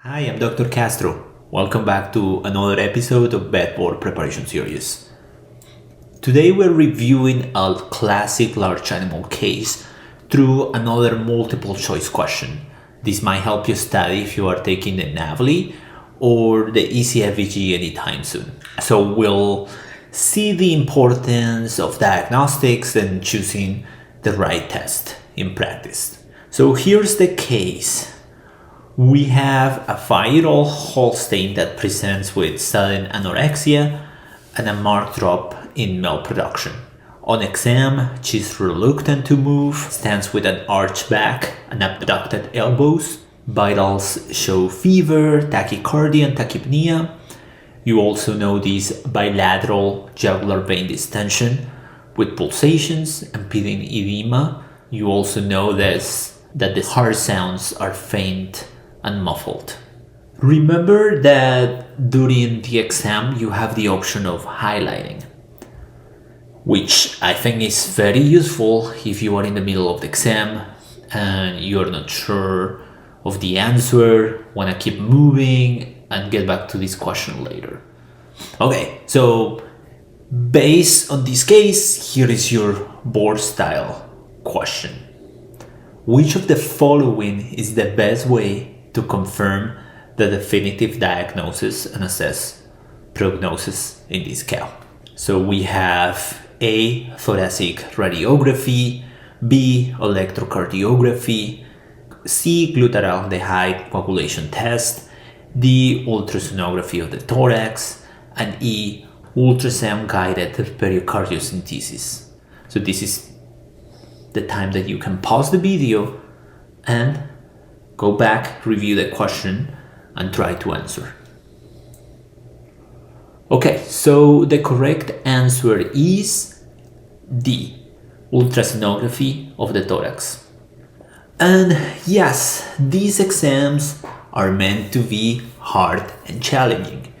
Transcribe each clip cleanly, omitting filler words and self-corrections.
Hi, I'm Dr. Castro. Welcome back to another episode of Vet Board Preparation Series. Today we're reviewing a classic large animal case through another multiple choice question. This might help you study if you are taking the NAVLE or the ECFVG anytime soon. So we'll see the importance of diagnostics and choosing the right test in practice. So here's the case. We have a 5-year-old Holstein that presents with sudden anorexia and a marked drop in milk production. On exam, she's reluctant to move, stands with an arched back and abducted elbows. Vitals show fever, tachycardia, and tachypnea. You also know this bilateral jugular vein distension with pulsations and peeling edema. You also know that the heart sounds are faint and muffled. Remember that during the exam you have the option of highlighting, which I think is very useful if you are in the middle of the exam and you're not sure of the answer, want to keep moving and get back to this question later. Okay, so based on this case, here is your board style question. Which of the following is the best way to confirm the definitive diagnosis and assess prognosis in this cow? So we have A, thoracic radiography, B, electrocardiography, C, glutaraldehyde coagulation test, D, ultrasonography of the thorax, and E, ultrasound guided pericardiosynthesis. So this is the time that you can pause the video and go back, review the question, and try to answer. Okay, so the correct answer is D, ultrasonography of the thorax. And yes, these exams are meant to be hard and challenging.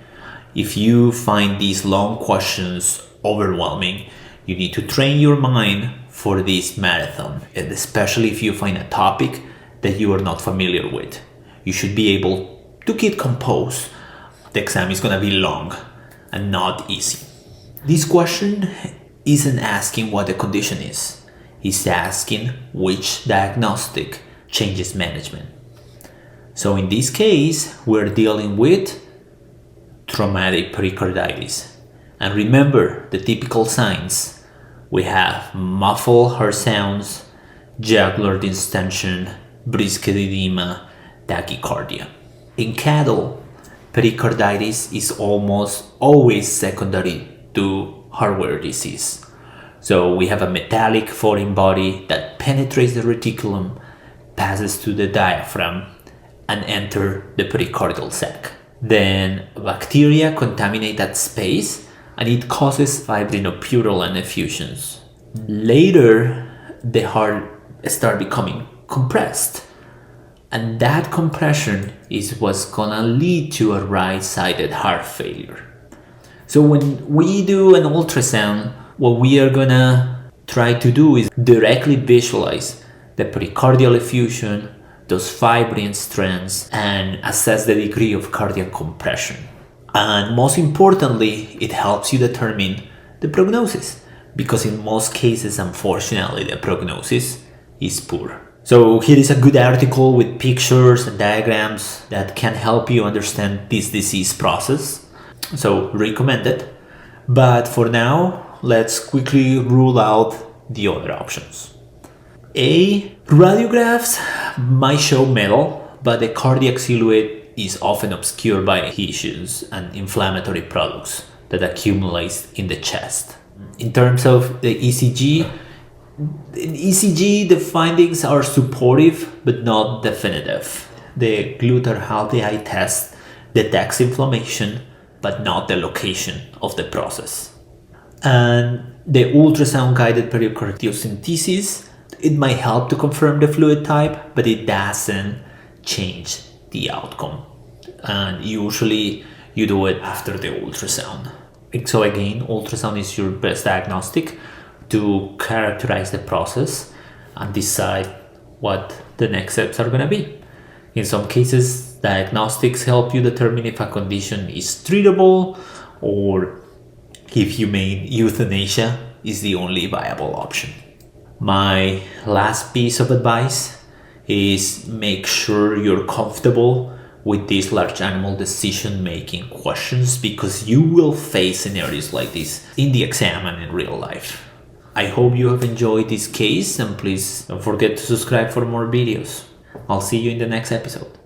If you find these long questions overwhelming, you need to train your mind for this marathon, and especially if you find a topic that you are not familiar with. You should be able to keep composed. The exam is gonna be long and not easy. This question isn't asking what the condition is. It's asking which diagnostic changes management. So in this case, we're dealing with traumatic pericarditis. And remember the typical signs. We have muffled heart sounds, jugular distension, brisket edema, tachycardia. In cattle, pericarditis is almost always secondary to hardware disease. So we have a metallic foreign body that penetrates the reticulum, passes to the diaphragm, and enter the pericardial sac. Then bacteria contaminate that space and it causes fibrinopurulent effusions. Later, the heart starts becoming compressed, and that compression is what's gonna lead to a right-sided heart failure. So when we do an ultrasound, what we are gonna try to do is directly visualize the pericardial effusion, those fibrin strands, and assess the degree of cardiac compression. And most importantly, it helps you determine the prognosis, because in most cases, unfortunately, the prognosis is poor. So here is a good article with pictures and diagrams that can help you understand this disease process. So recommended. But for now, let's quickly rule out the other options. A, radiographs might show metal, but the cardiac silhouette is often obscured by adhesions and inflammatory products that accumulate in the chest. In terms of the ECG, in ECG, the findings are supportive but not definitive. The glutaraldehyde test detects inflammation but not the location of the process. And the ultrasound-guided pericardiosynthesis, it might help to confirm the fluid type, but it doesn't change the outcome. And usually you do it after the ultrasound. So again, ultrasound is your best diagnostic to characterize the process and decide what the next steps are going to be. In some cases, Diagnostics help you determine if a condition is treatable or if humane euthanasia is the only viable option. My last piece of advice is make sure you're comfortable with these large animal decision making questions, because you will face scenarios like this in the exam and in real life. I hope you have enjoyed this case, and please don't forget to subscribe for more videos. I'll see you in the next episode.